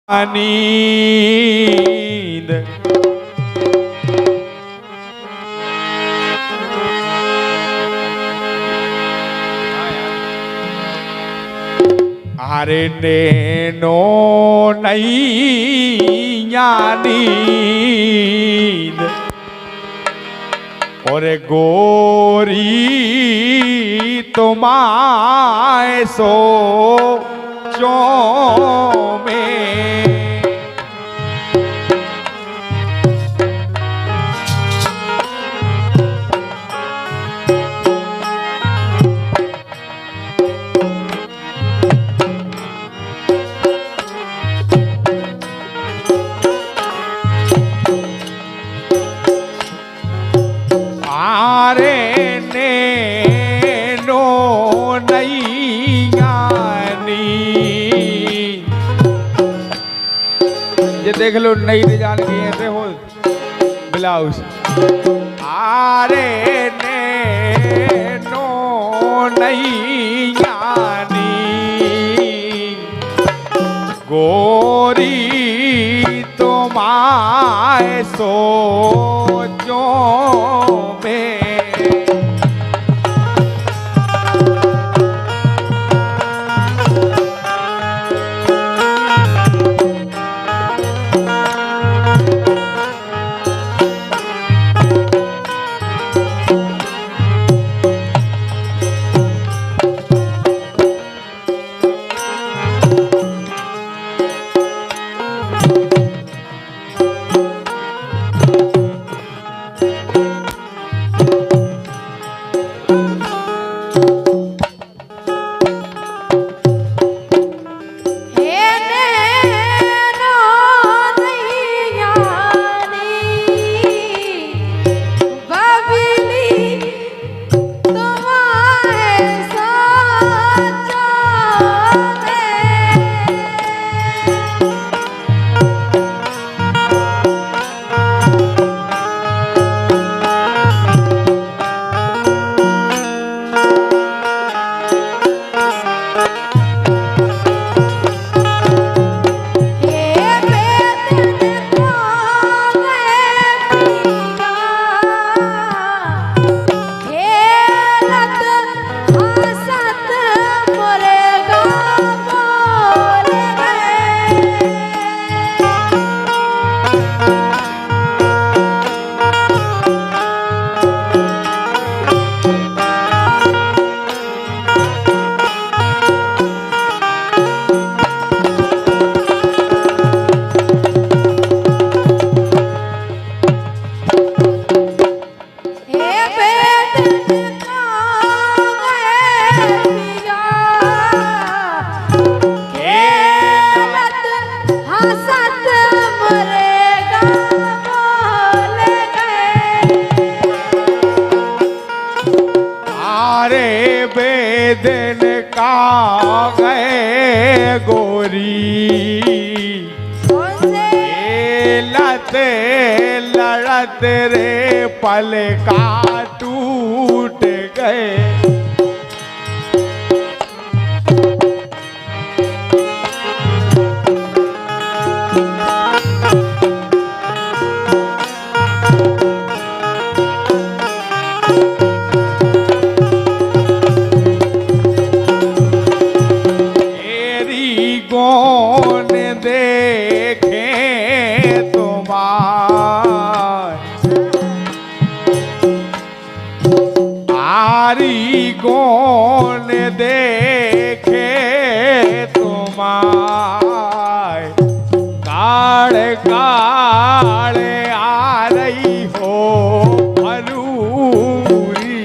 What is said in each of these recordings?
नींद अरे नैनो नैया नींद और गोरी तुम्हारे सोचों में देख लो नई डिजाइन की ऐसे हो ब्लाउज आरे ने नो नई यानी गोरी तुम्हारे सोचों में दिन का गए गोरी लते लड़त रे पल का टूट गए कौन देखे तुम्हारे काढ़ काढ़ आ रही हो भलूरी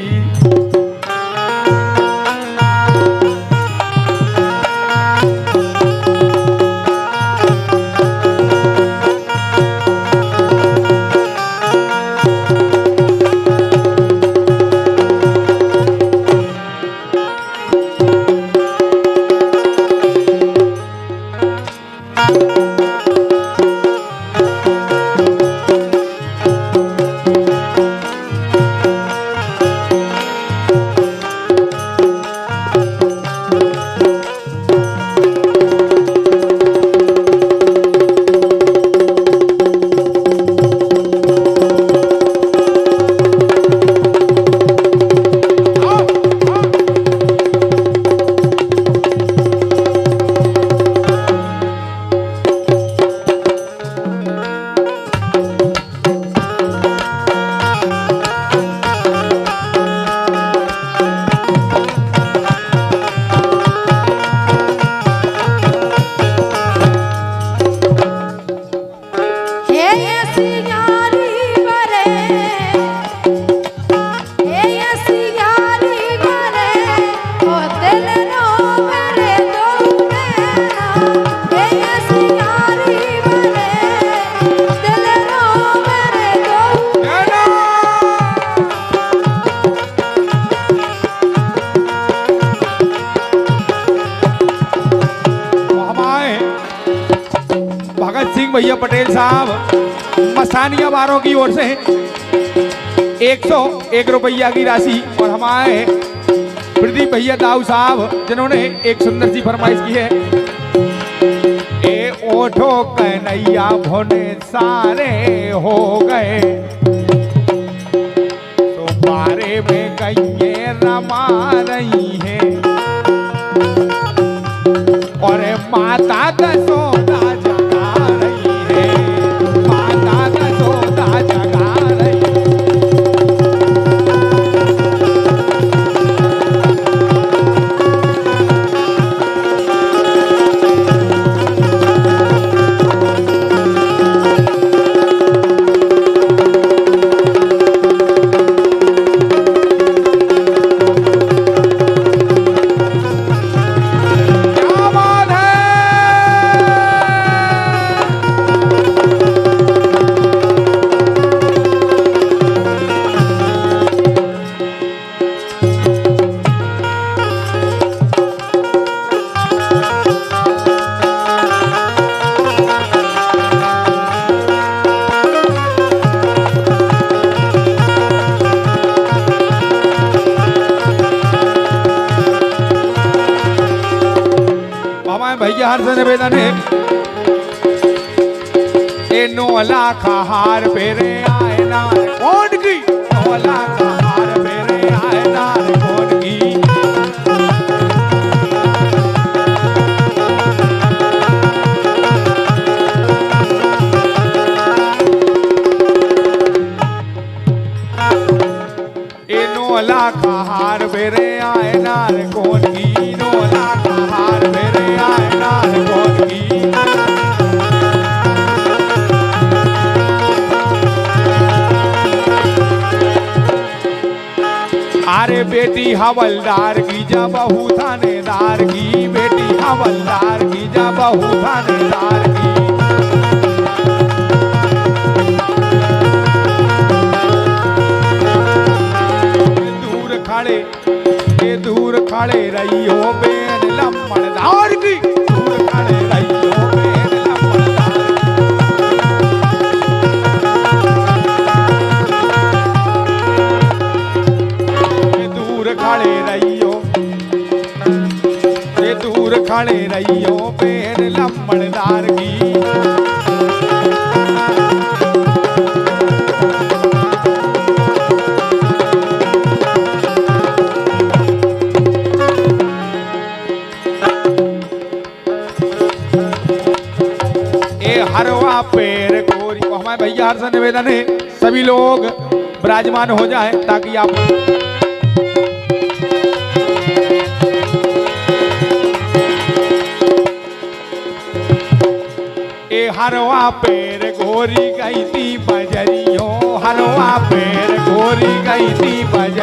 भैया पटेल साहब मस्तानिया वारों की ओर से 101 रुपया की राशि और हमारे प्रदीप भैया दाऊ साहब जिन्होंने एक सुंदर सी फरमाइश की है। ए ओठो कन्हैया भोने सारे हो गए तो बारे में गईए रमा रही है और माता दसोदा जगा रही है, माता दसोदा जगा रही है। भैया हर से निवेदन है ए 9 लाख हार फेरे आए नार कौन की 9 लाख हार फेरे आए नार कौन की ए 9 लाख हार फेरे आए नार कौन की 9 लाख हार फेरे आए नार कौन की अरे बेटी हवलदार की जा बहू थानेदार की बेटी हवलदार की जा बहू थानेदार की दूर खड़े रही हो बेन लम्बड़दार की दूर खड़े रही हो बेन लम्बड़दार दूर खड़े रही हो दूर खड़े रही हो बेन लम्बड़दार की हरवा पैर गोरी को हमारे भैया हर से निवेदन है सभी लोग विराजमान हो जाएं ताकि आप ए हरवा पैर गोरी गई थी बजरियों हरवा पैर गोरी गई थी बजरियों